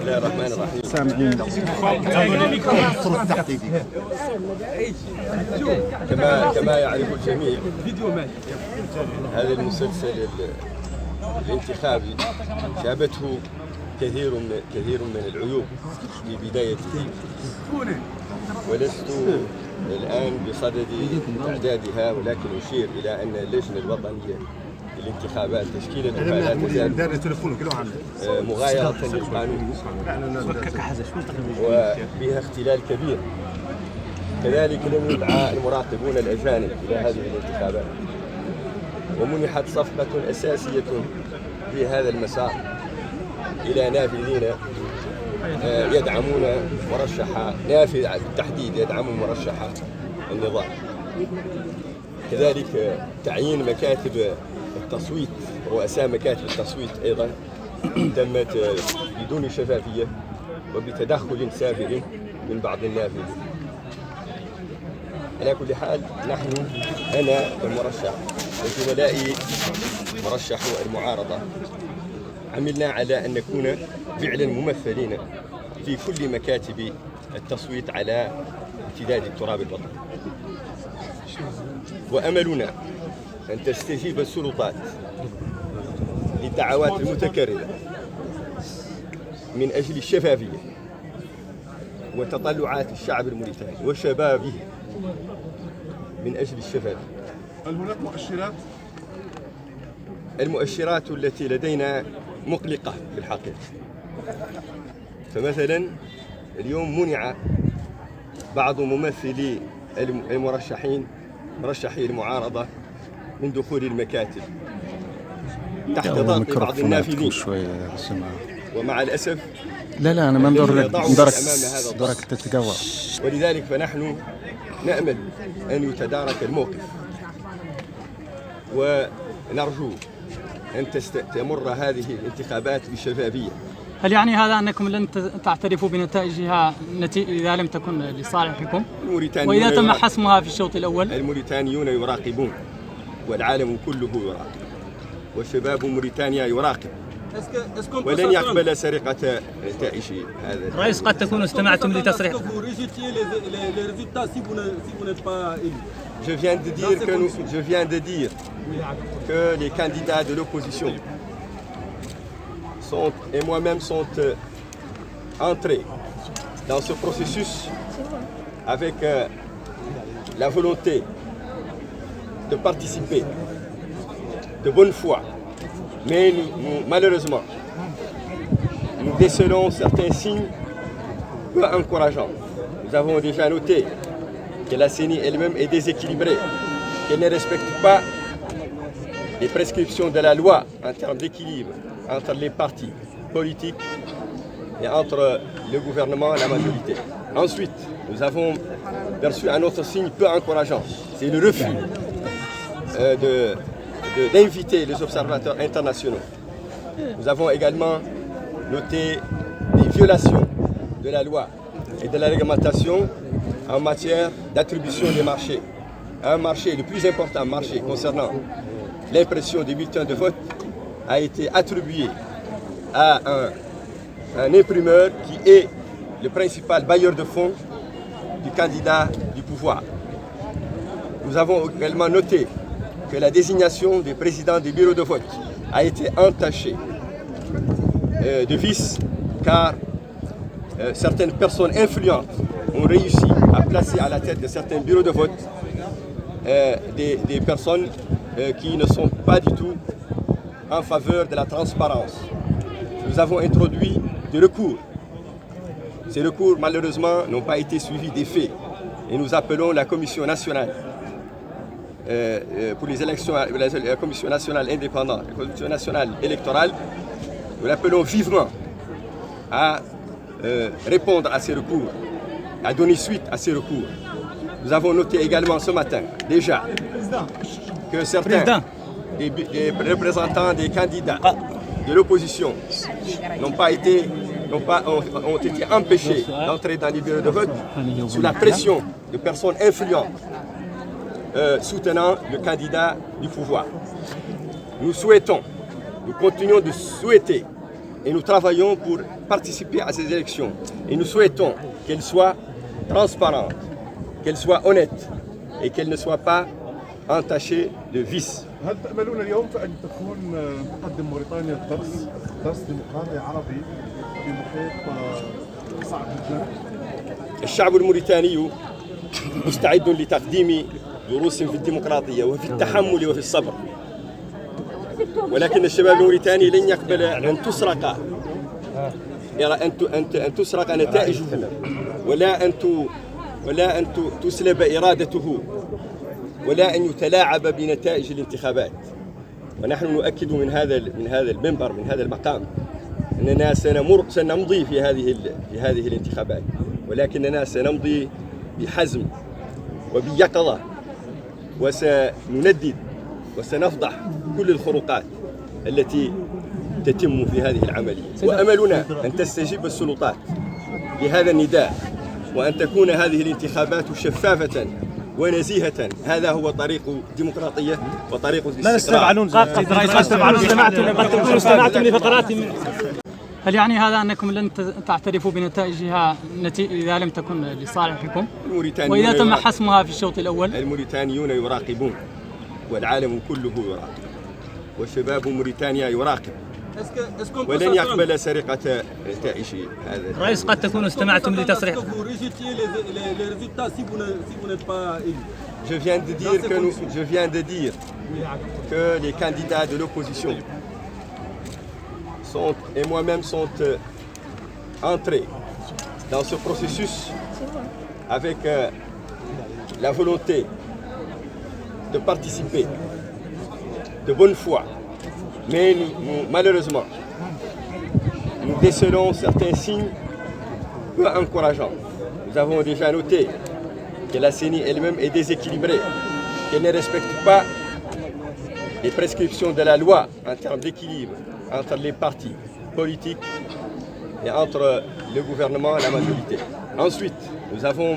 الله الرحمن الرحيم. سامعين. كما يعرف الجميع هذا المسلسل الانتخابي شابته كثير من العيوب في بدايته، ولست الآن بصدد إعدادها، ولكن أشير إلى أن اللجنة الوطنية للانتخابات تشكيلتها لا تزال مغايرة للقانون وفيها اختلال كبير. كذلك لم يدعى المراقبون الأجانب إلى هذه الانتخابات، ومنحت صفقة أساسية في هذا المسار إلى نافذين يدعمون مرشح نافذ بالتحديد يدعمون مرشح النظام. كذلك تعيين مكاتب التصويت، رؤساء مكاتب التصويت أيضا تمت بدون شفافية وبتدخل سافر من بعض النافذين. على كل حال أنا المرشح وزملائي مرشح المعارضة عملنا على أن نكون فعلا ممثلين في كل مكاتب التصويت على امتداد التراب الوطني، وأملنا أن تستجيب السلطات للدعوات المتكررة من أجل الشفافية وتطلعات الشعب الموريتاني وشبابه من أجل الشفافية. هل هناك مؤشرات؟ المؤشرات التي لدينا مقلقة في الحقيقة. فمثلا اليوم منع بعض ممثلي مرشحي المعارضة من دخول المكاتب تحت ضغط بعض النافذين، ومع الأسف لا أنا ما ندور لك دورك تتقوى. ولذلك فنحن نأمل أن يتدارك الموقف، ونرجو أن تمر هذه الانتخابات بشفافية. هل يعني هذا أنكم لن تعترفوا بنتائجها إذا لم تكن لصالحكم؟ وإذا تم حسمها في الشوط الأول؟ الموريتانيون يراقبون، والعالم كله يراقب، وشباب موريتانيا يراقب، ولن يقبل سرقة نتائج هذا. رئيس، قد تكونوا استمعتم لتصريح. Je viens de dire que les candidats de l'opposition et moi-même sont entrés dans ce processus avec la volonté de participer de bonne foi. Mais malheureusement, nous décelons certains signes peu encourageants. Nous avons déjà noté que la CENI elle-même est déséquilibrée, qu'elle ne respecte pas les prescriptions de la loi en termes d'équilibre entre les partis politiques et entre le gouvernement et la majorité. Ensuite, nous avons perçu un autre signe peu encourageant, c'est le refus d'inviter les observateurs internationaux. Nous avons également noté des violations de la loi et de la réglementation en matière d'attribution des marchés. Un marché, le plus important marché concernant l'impression des bulletins de vote, a été attribué à un imprimeur qui est le principal bailleur de fonds du candidat du pouvoir. Nous avons également noté que la désignation des présidents des bureaux de vote a été entachée de vices, car certaines personnes influentes ont réussi à placer à la tête de certains bureaux de vote des personnes qui ne sont pas du tout en faveur de la transparence. Nous avons introduit des recours. Ces recours, malheureusement, n'ont pas été suivis des faits. Et nous appelons la Commission nationale pour les élections, la Commission nationale indépendante, la Commission nationale électorale, nous l'appelons vivement à répondre à ces recours, à donner suite à ces recours. Nous avons noté également ce matin, déjà, que certains des représentants des candidats de l'opposition ont été empêchés d'entrer dans les bureaux de vote sous la pression de personnes influentes soutenant le candidat du pouvoir. Nous souhaitons, nous continuons de souhaiter et nous travaillons pour participer à ces élections. Et nous souhaitons qu'elles soient transparentes, qu'elles soient honnêtes et qu'elles ne soient pas entachées de vices. هل تأملون اليوم أن تكون تقدم موريتانيا درس ديمقراطي عربي في محيط صعب جدا؟ الشعب الموريتاني مستعد لتقديم دروس في الديمقراطية وفي التحمل وفي الصبر، ولكن الشباب الموريتاني لن يقبل أن تسرق نتائجه ولا أن تسلب إرادته ولا أن يتلاعب بنتائج الانتخابات. ونحن نؤكد من هذا المنبر، من هذا المقام، أننا سنمضي في هذه الانتخابات، ولكننا سنمضي بحزم وبيقظة، وسندد وسنفضح كل الخروقات التي تتم في هذه العملية. وأملنا أن تستجيب السلطات لهذا النداء وأن تكون هذه الانتخابات شفافة ونزيهة. هذا هو طريق الديمقراطية وطريق الاستقرار. استمعتم لفقرات هل يعني هذا أنكم لن تعترفوا بنتائجها إذا لم تكن لصالحكم وإذا تم حسمها في الشوط الأول؟ الموريتانيون يراقبون والعالم كله يراقب وشباب موريتانيا يراقب ولن يقبل سرقة نتائج هذا. رئيس، قد تكونوا استمعتم لتصريح. Je viens de dire que les candidats de l'opposition et moi-même sont entrés dans ce processus avec la volonté de participer de bonne foi. Mais malheureusement, nous décelons certains signes peu encourageants. Nous avons déjà noté que la CENI elle-même est déséquilibrée, qu'elle ne respecte pas les prescriptions de la loi en termes d'équilibre entre les partis politiques et entre le gouvernement et la majorité. Ensuite, nous avons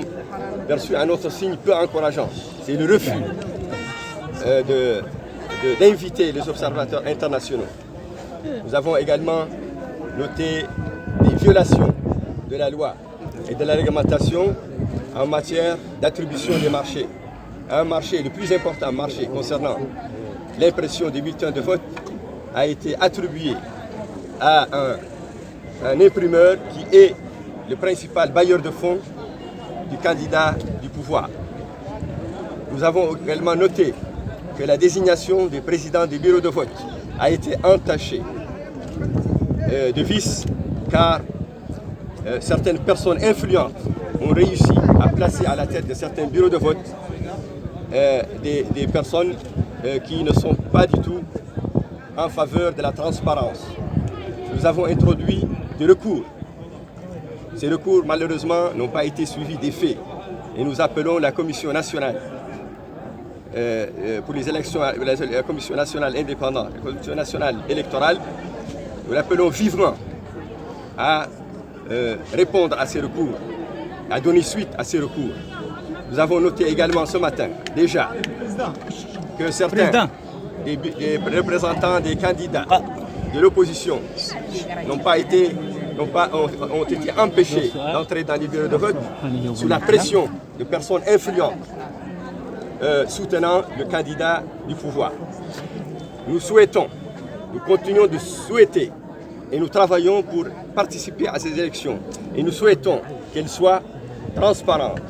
perçu un autre signe peu encourageant, c'est le refus d'inviter les observateurs internationaux. Nous avons également noté des violations de la loi et de la réglementation en matière d'attribution des marchés. Un marché, le plus important marché concernant l'impression des bulletins de vote, a été attribué à un imprimeur qui est le principal bailleur de fonds du candidat du pouvoir. Nous avons également noté que la désignation des présidents des bureaux de vote a été entachée de vices, car certaines personnes influentes ont réussi à placer à la tête de certains bureaux de vote des personnes qui ne sont pas du tout en faveur de la transparence. Nous avons introduit des recours. Ces recours, malheureusement, n'ont pas été suivis des faits. Et nous appelons la Commission nationale pour les élections, la Commission nationale indépendante, la Commission nationale électorale, nous l'appelons vivement à répondre à ces recours, à donner suite à ces recours. Nous avons noté également ce matin, déjà, que certains des représentants des candidats de l'opposition ont été empêchés d'entrer dans les bureaux de vote sous la pression de personnes influentes soutenant le candidat du pouvoir. Nous souhaitons, nous continuons de souhaiter et nous travaillons pour participer à ces élections. Et nous souhaitons qu'elles soient transparentes,